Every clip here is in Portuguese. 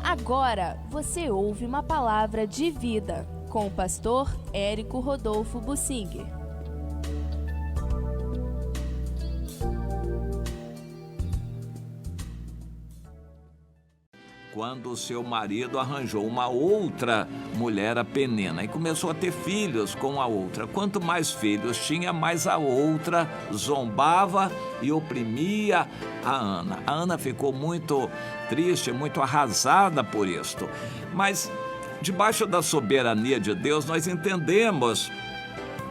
Agora você ouve uma palavra de vida com o pastor Érico Rodolfo Bussinger. Quando o seu marido arranjou uma outra mulher, a Penina, e começou a ter filhos com a outra. Quanto mais filhos tinha, mais a outra zombava e oprimia a Ana. A Ana ficou muito triste, muito arrasada por isto. Mas, debaixo da soberania de Deus, nós entendemos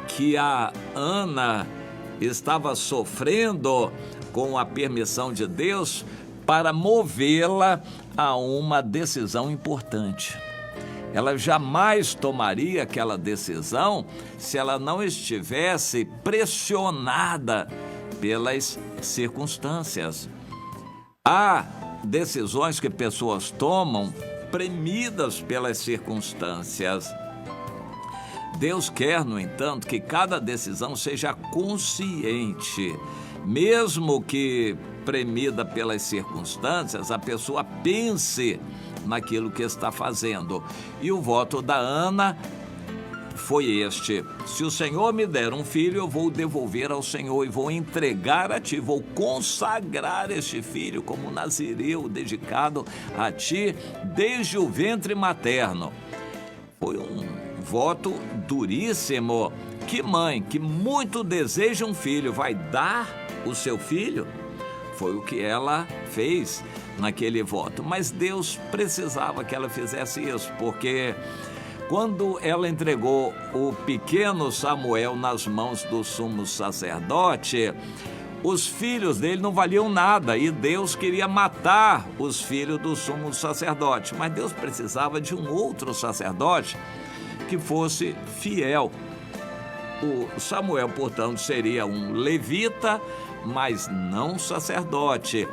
que a Ana estava sofrendo com a permissão de Deus para movê-la a uma decisão importante. Ela jamais tomaria aquela decisão se ela não estivesse pressionada pelas circunstâncias. Há decisões que pessoas tomam premidas pelas circunstâncias. Deus quer, no entanto, que cada decisão seja consciente, mesmo que premida pelas circunstâncias, a pessoa pense naquilo que está fazendo. E o voto da Ana foi este: se o Senhor me der um filho, eu vou devolver ao Senhor e vou entregar a ti, vou consagrar este filho como nazireu dedicado a ti desde o ventre materno. Foi um voto duríssimo. Que mãe que muito deseja um filho vai dar o seu filho? Foi o que ela fez naquele voto. Mas Deus precisava que ela fizesse isso, porque quando ela entregou o pequeno Samuel nas mãos do sumo sacerdote, os filhos dele não valiam nada e Deus queria matar os filhos do sumo sacerdote. Mas Deus precisava de um outro sacerdote que fosse fiel. O Samuel, portanto, seria um levita, mas não sacerdote.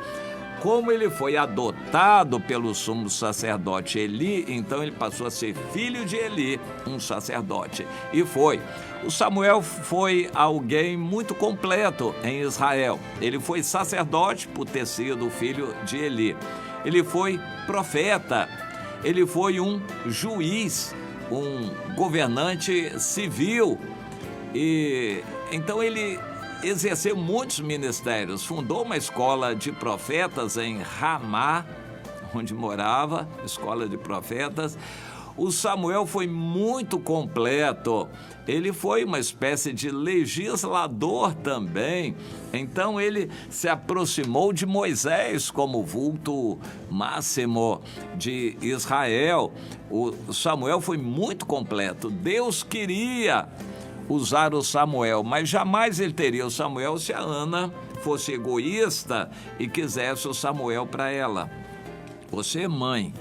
Como ele foi adotado pelo sumo sacerdote Eli, então ele passou a ser filho de Eli, um sacerdote. E foi. O Samuel foi alguém muito completo em Israel. Ele foi sacerdote por ter sido filho de Eli. Ele foi profeta. Ele foi um juiz, um governante civil. E então ele exerceu muitos ministérios, fundou uma escola de profetas em Ramá, onde morava, escola de profetas. O Samuel foi muito completo, ele foi uma espécie de legislador também. Então ele se aproximou de Moisés como vulto máximo de Israel. O Samuel foi muito completo. Deus queria usar o Samuel, mas jamais ele teria o Samuel se a Ana fosse egoísta e quisesse o Samuel para ela. Você, mãe,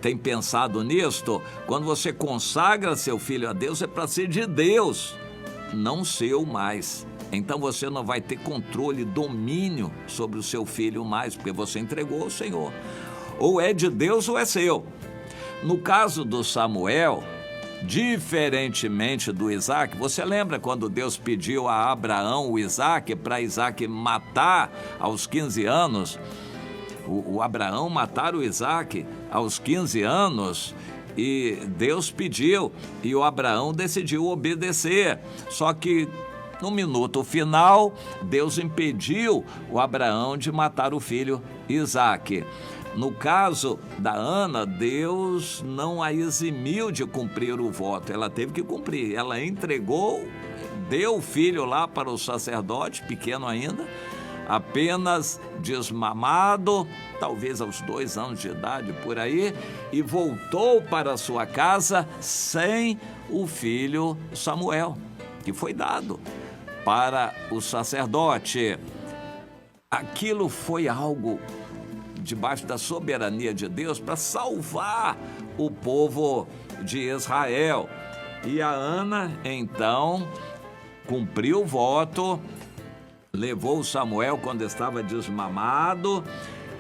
tem pensado nisto? Quando você consagra seu filho a Deus, é para ser de Deus, não seu mais. Então você não vai ter controle, domínio sobre o seu filho mais, porque você entregou ao Senhor. Ou é de Deus ou é seu. No caso do Samuel, diferentemente do Isaac, você lembra quando Deus pediu a Abraão o Isaac, para Isaac matar aos 15 anos? O Abraão matar o Isaac aos 15 anos, e Deus pediu, e o Abraão decidiu obedecer. Só que no minuto final, Deus impediu o Abraão de matar o filho Isaac. No caso da Ana, Deus não a eximiu de cumprir o voto, ela teve que cumprir. Ela entregou, deu o filho lá para o sacerdote, pequeno ainda, apenas desmamado, talvez aos 2 anos de idade, por aí, e voltou para sua casa sem o filho Samuel, que foi dado para o sacerdote. Aquilo foi algo debaixo da soberania de Deus para salvar o povo de Israel. E a Ana, então, cumpriu o voto, levou Samuel quando estava desmamado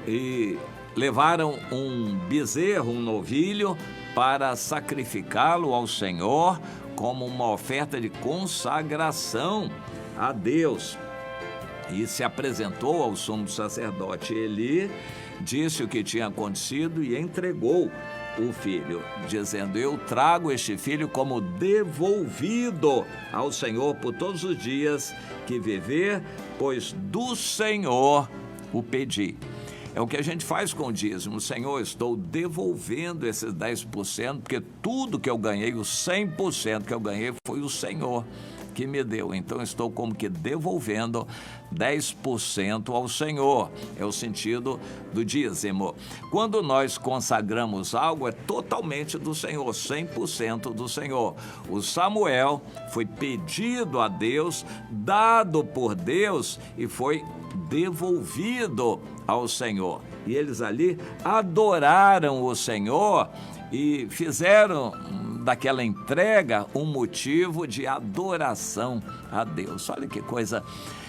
e levaram um bezerro, um novilho, para sacrificá-lo ao Senhor como uma oferta de consagração a Deus. e se apresentou ao sumo sacerdote Eli, disse o que tinha acontecido e entregou o filho, dizendo: eu trago este filho como devolvido ao Senhor por todos os dias que viver, pois do Senhor o pedi. É o que a gente faz com o dízimo. Senhor, estou devolvendo esses 10%, porque tudo que eu ganhei, os 100% que eu ganhei, foi o Senhor que me deu. Então, estou como que devolvendo 10% ao Senhor. É o sentido do dízimo. Quando nós consagramos algo, é totalmente do Senhor, 100% do Senhor. O Samuel foi pedido a Deus, dado por Deus e foi devolvido ao Senhor. E eles ali adoraram o Senhor e fizeram daquela entrega um motivo de adoração a Deus. Olha que coisa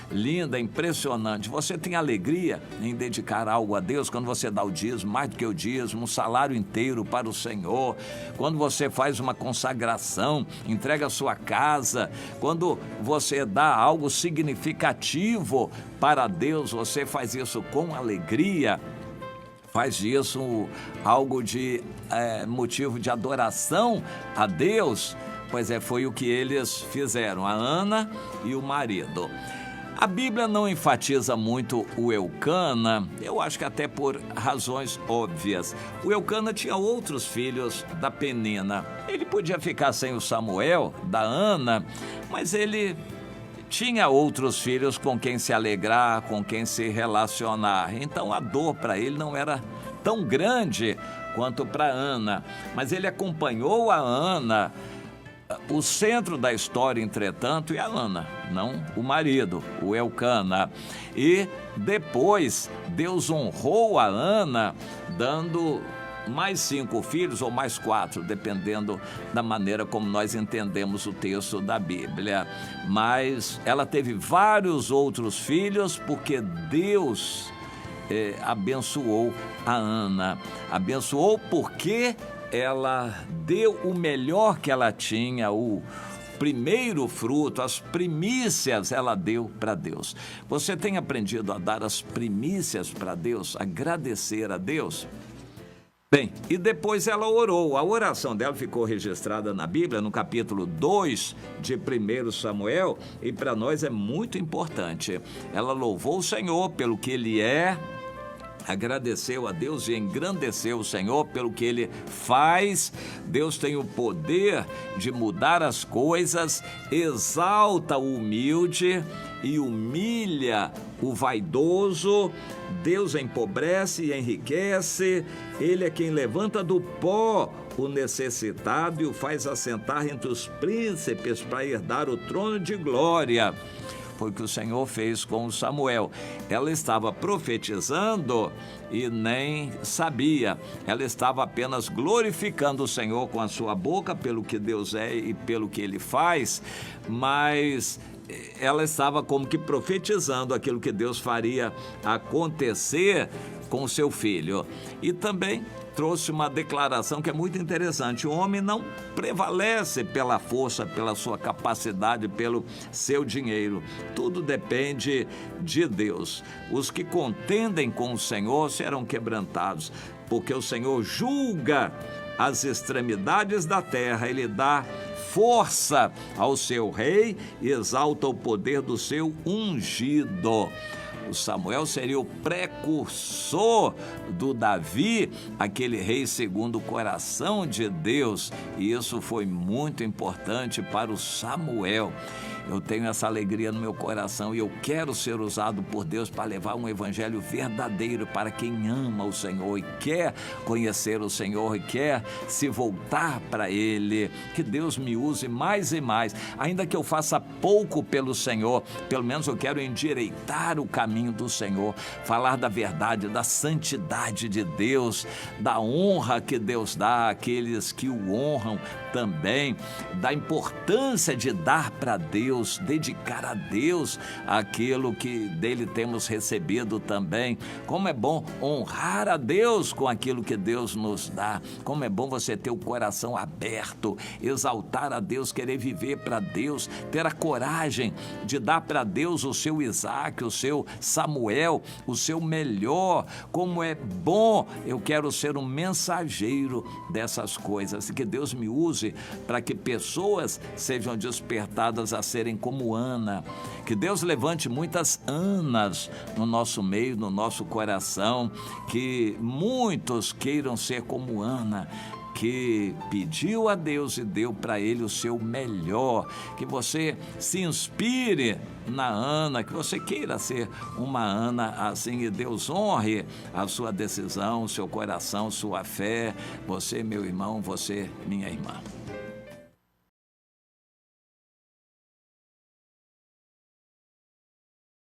linda, impressionante. Você tem alegria em dedicar algo a Deus quando você dá o dízimo, mais do que o dízimo, um salário inteiro para o Senhor, quando você faz uma consagração, entrega a sua casa, quando você dá algo significativo para Deus, você faz isso com alegria, faz disso algo de motivo de adoração a Deus. Pois foi o que eles fizeram, a Ana e o marido. A Bíblia não enfatiza muito o Eucana, eu acho que até por razões óbvias. O Eucana tinha outros filhos da Penina. Ele podia ficar sem o Samuel, da Ana, mas ele tinha outros filhos com quem se alegrar, com quem se relacionar. Então a dor para ele não era tão grande quanto para Ana. Mas ele acompanhou a Ana. O centro da história, entretanto, é a Ana, não o marido, o Eucana. E depois Deus honrou a Ana, dando mais 5 filhos ou mais 4, dependendo da maneira como nós entendemos o texto da Bíblia. Mas ela teve vários outros filhos porque Deus abençoou a Ana. Abençoou porque ela deu o melhor que ela tinha, o primeiro fruto, as primícias ela deu para Deus. Você tem aprendido a dar as primícias para Deus, agradecer a Deus? Bem, e depois ela orou. A oração dela ficou registrada na Bíblia, no capítulo 2 de 1 Samuel, e para nós é muito importante. Ela louvou o Senhor pelo que Ele é, agradeceu a Deus e engrandeceu o Senhor pelo que Ele faz. Deus tem o poder de mudar as coisas, exalta o humilde e humilha o vaidoso. Deus empobrece e enriquece. Ele é quem levanta do pó o necessitado e o faz assentar entre os príncipes para herdar o trono de glória. Foi o que o Senhor fez com Samuel. Ela estava profetizando e nem sabia. Ela estava apenas glorificando o Senhor com a sua boca pelo que Deus é e pelo que Ele faz, mas ela estava como que profetizando aquilo que Deus faria acontecer com o seu filho. E também trouxe uma declaração que é muito interessante. O homem não prevalece pela força, pela sua capacidade, pelo seu dinheiro. Tudo depende de Deus. Os que contendem com o Senhor serão quebrantados, porque o Senhor julga as extremidades da terra. Ele dá força ao seu rei e exalta o poder do seu ungido. O Samuel seria o precursor do Davi, aquele rei segundo o coração de Deus, e isso foi muito importante para o Samuel. Eu tenho essa alegria no meu coração e eu quero ser usado por Deus para levar um evangelho verdadeiro para quem ama o Senhor e quer conhecer o Senhor e quer se voltar para Ele. Que Deus me use mais e mais, ainda que eu faça pouco pelo Senhor, pelo menos eu quero endireitar o caminho do Senhor, falar da verdade, da santidade de Deus, da honra que Deus dá àqueles que o honram também, da importância de dar para Deus Deus, dedicar a Deus aquilo que dele temos recebido também. Como é bom honrar a Deus com aquilo que Deus nos dá. Como é bom você ter o coração aberto, exaltar a Deus, querer viver para Deus, ter a coragem de dar para Deus o seu Isaac, o seu Samuel, o seu melhor. Como é bom, eu quero ser um mensageiro dessas coisas, que Deus me use para que pessoas sejam despertadas a serem como Ana, que Deus levante muitas Anas no nosso meio, no nosso coração, que muitos queiram ser como Ana, que pediu a Deus e deu para ele o seu melhor, que você se inspire na Ana, que você queira ser uma Ana assim, e Deus honre a sua decisão, o seu coração, sua fé, você, meu irmão, você, minha irmã.